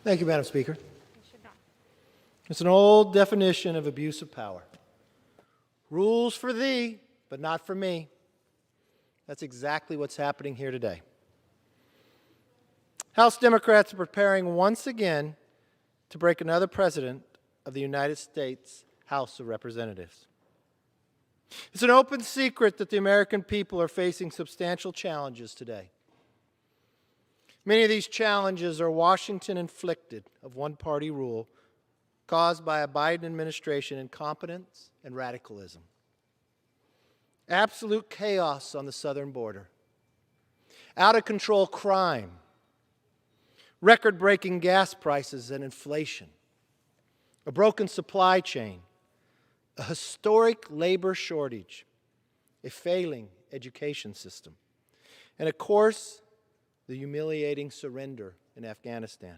Thank you, Madam Speaker. It's an old definition of abuse of power. Rules for thee, but not for me. That's exactly what's happening here today. House Democrats are preparing once again to break another president of the United States House of Representatives. It's an open secret that the American people are facing substantial challenges today. Many of these challenges are Washington-inflicted of one-party rule caused by a Biden administration incompetence and radicalism. Absolute chaos on the southern border. Out-of-control crime. Record-breaking gas prices and inflation. A broken supply chain. A historic labor shortage. A failing education system. And of course, the humiliating surrender in Afghanistan.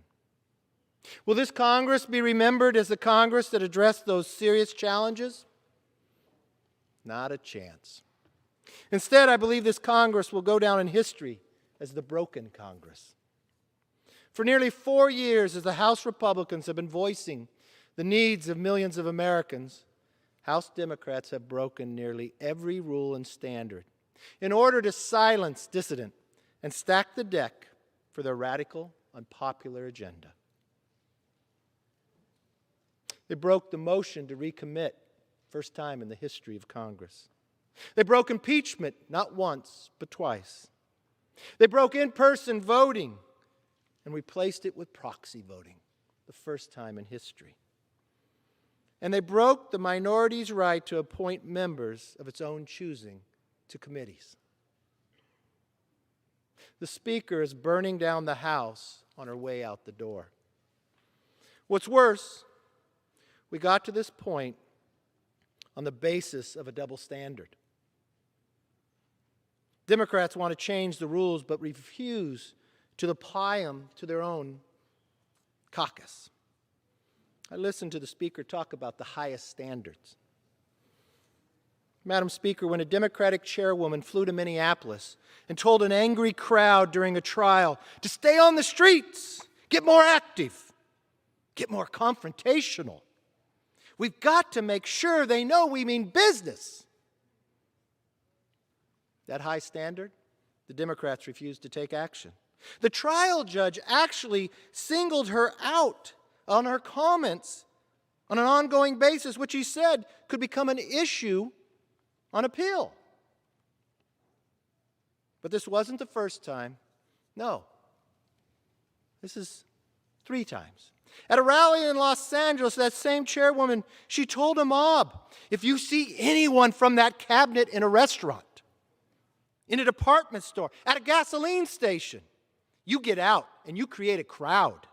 Will this Congress be remembered as the Congress that addressed those serious challenges? Not a chance. Instead, I believe this Congress will go down in history as the broken Congress. For nearly 4 years, as the House Republicans have been voicing the needs of millions of Americans, House Democrats have broken nearly every rule and standard in order to silence dissident and stack the deck for their radical, unpopular agenda. They broke the motion to recommit, first time in the history of Congress. They broke impeachment, not once, but twice. They broke in-person voting and replaced it with proxy voting, the first time in history. And they broke the minority's right to appoint members of its own choosing to committees. The Speaker is burning down the House on her way out the door. What's worse, we got to this point on the basis of a double standard. Democrats want to change the rules but refuse to apply them to their own caucus. I listened to the Speaker talk about the highest standards. Madam Speaker, when a Democratic chairwoman flew to Minneapolis and told an angry crowd during a trial to stay on the streets, get more active, get more confrontational, we've got to make sure they know we mean business. That high standard, the Democrats refused to take action. The trial judge actually singled her out on her comments on an ongoing basis, which he said could become an issue on appeal. But this wasn't the first time. No. This is 3 times. At a rally in Los Angeles, that same chairwoman, she told a mob, if you see anyone from that cabinet in a restaurant, in a department store, at a gasoline station, you get out and you create a crowd.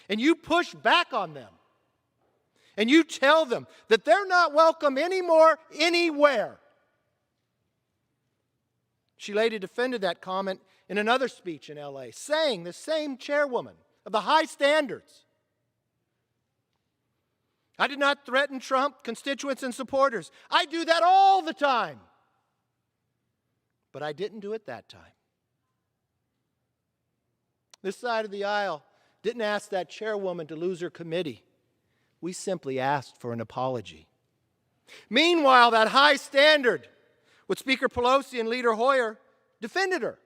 And you push back on them. And you tell them that they're not welcome anymore anywhere. She later defended that comment in another speech in L.A., saying, the same chairwoman of the high standards, I did not threaten Trump constituents and supporters. I do that all the time. But I didn't do it that time. This side of the aisle didn't ask that chairwoman to lose her committee. We simply asked for an apology. Meanwhile, that high standard with Speaker Pelosi and Leader Hoyer defended her.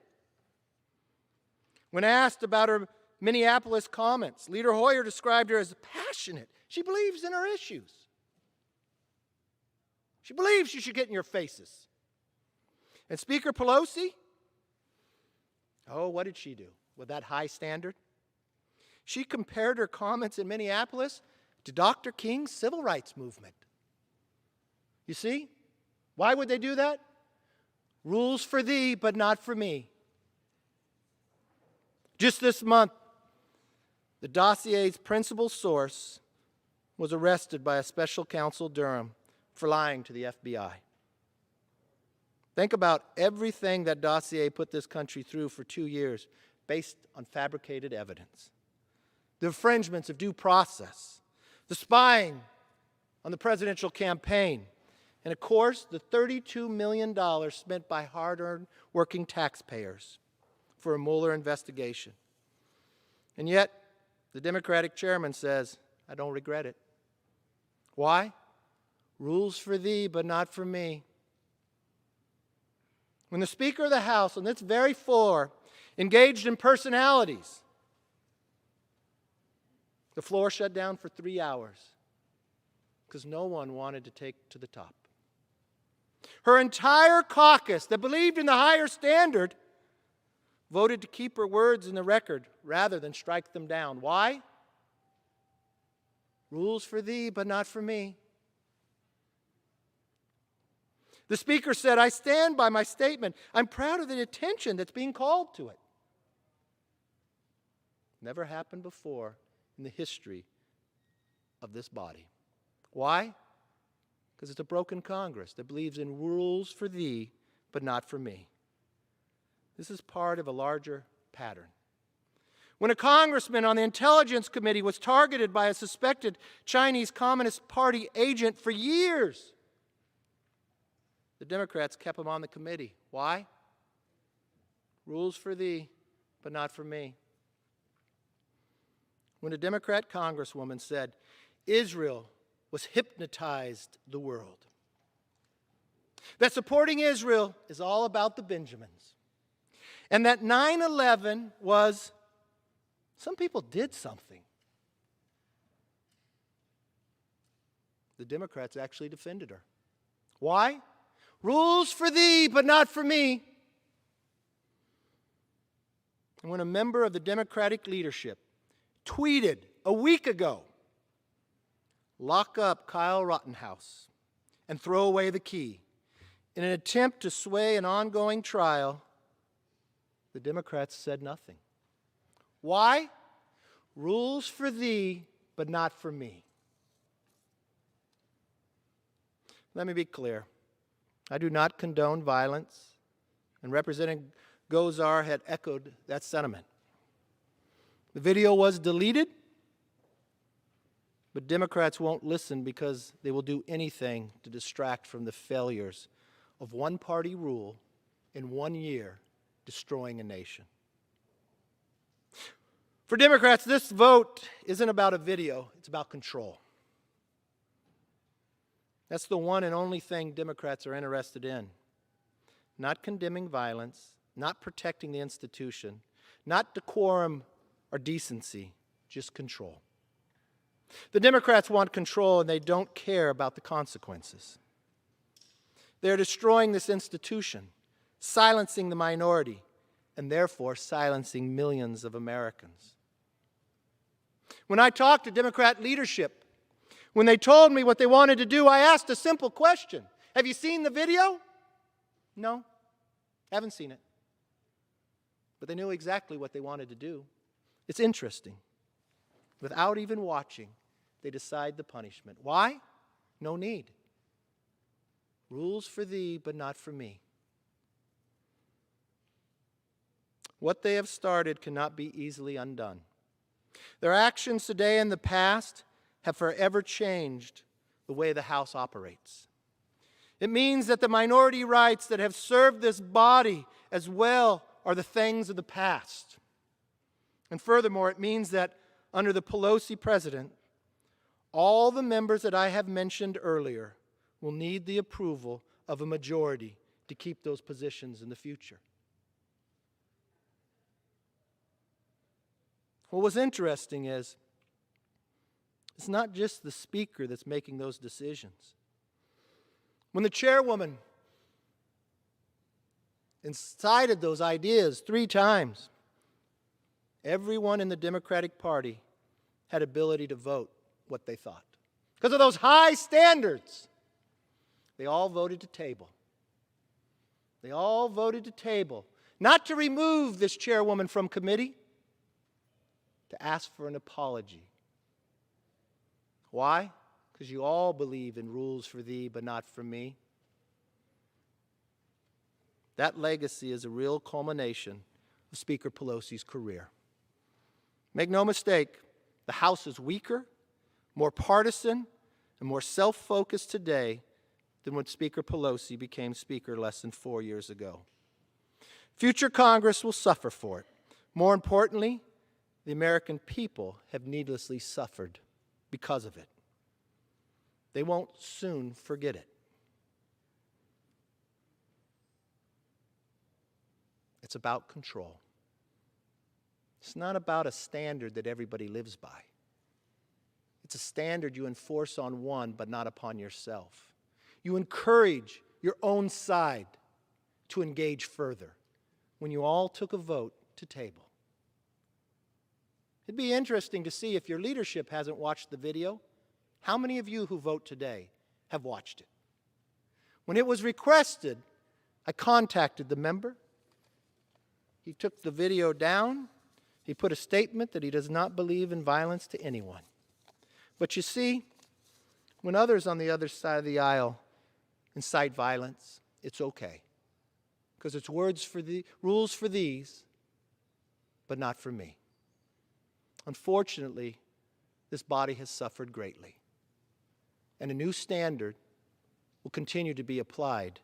When asked about her Minneapolis comments, Leader Hoyer described her as passionate. She believes in her issues. She believes you should get in your faces. And Speaker Pelosi, oh, what did she do with that high standard? She compared her comments in Minneapolis to Dr. King's civil rights movement. You see? Why would they do that? Rules for thee, but not for me. Just this month, the dossier's principal source was arrested by a special counsel Durham for lying to the FBI. Think about everything that dossier put this country through for 2 years based on fabricated evidence. The infringements of due process, the spying on the presidential campaign, and of course, the $32 million spent by hard-earned working taxpayers for a Mueller investigation. And yet, The Democratic chairman says, I don't regret it. Why? Rules for thee, but not for me. When the Speaker of the House on this very floor engaged in personalities, the floor shut down for 3 hours because no one wanted to take to the top. Her entire caucus that believed in the higher standard voted to keep her words in the record rather than strike them down. Why? Rules for thee, but not for me. The Speaker said, I stand by my statement. I'm proud of the attention that's being called to it. Never happened before in the history of this body. Why? Because it's a broken Congress that believes in rules for thee, but not for me. This is part of a larger pattern. When a congressman on the Intelligence Committee was targeted by a suspected Chinese Communist Party agent for years, the Democrats kept him on the committee. Why? Rules for thee, but not for me. When a Democrat congresswoman said, Israel was hypnotized the world, that supporting Israel is all about the Benjamins, and that 9/11 was, some people did something. The Democrats actually defended her. Why? Rules for thee, but not for me. And when a member of the Democratic leadership tweeted a week ago, lock up Kyle Rittenhouse and throw away the key in an attempt to sway an ongoing trial, the Democrats said nothing. Why? Rules for thee, but not for me. Let me be clear. I do not condone violence, and Representative Gosar had echoed that sentiment. The video was deleted, but Democrats won't listen because they will do anything to distract from the failures of one-party rule in 1 year, destroying a nation. For Democrats, this vote isn't about a video, it's about control. That's the one and only thing Democrats are interested in. Not condemning violence, not protecting the institution, not decorum or decency, just control. The Democrats want control and they don't care about the consequences. They're destroying this institution, silencing the minority, and therefore silencing millions of Americans. When I talked to Democrat leadership, when they told me what they wanted to do, I asked a simple question. Have you seen the video? No, haven't seen it. But they knew exactly what they wanted to do. It's interesting. Without even watching, they decide the punishment. Why? No need. Rules for thee, but not for me. What they have started cannot be easily undone. Their actions today and the past have forever changed the way the House operates. It means that the minority rights that have served this body as well are the things of the past. And furthermore, it means that under the Pelosi president, all the members that I have mentioned earlier will need the approval of a majority to keep those positions in the future. What was interesting is, it's not just the Speaker that's making those decisions. When the chairwoman incited those ideas 3 times, everyone in the Democratic Party had ability to vote what they thought. Because of those high standards, they all voted to table. They all voted to table, not to remove this chairwoman from committee, to ask for an apology. Why? Because you all believe in rules for thee, but not for me. That legacy is a real culmination of Speaker Pelosi's career. Make no mistake, the House is weaker, more partisan, and more self-focused today than when Speaker Pelosi became Speaker less than 4 years ago. Future Congress will suffer for it. More importantly, The American people have needlessly suffered because of it. They won't soon forget it. It's about control. It's not about a standard that everybody lives by. It's a standard you enforce on one, but not upon yourself. You encourage your own side to engage further when you all took a vote to table. It'd be interesting to see, if your leadership hasn't watched the video, how many of you who vote today have watched it. When it was requested, I contacted the member. He took the video down. He put a statement that he does not believe in violence to anyone. But you see, when others on the other side of the aisle incite violence, it's okay. Because it's rules for these, but not for me. Unfortunately, this body has suffered greatly. And a new standard will continue to be applied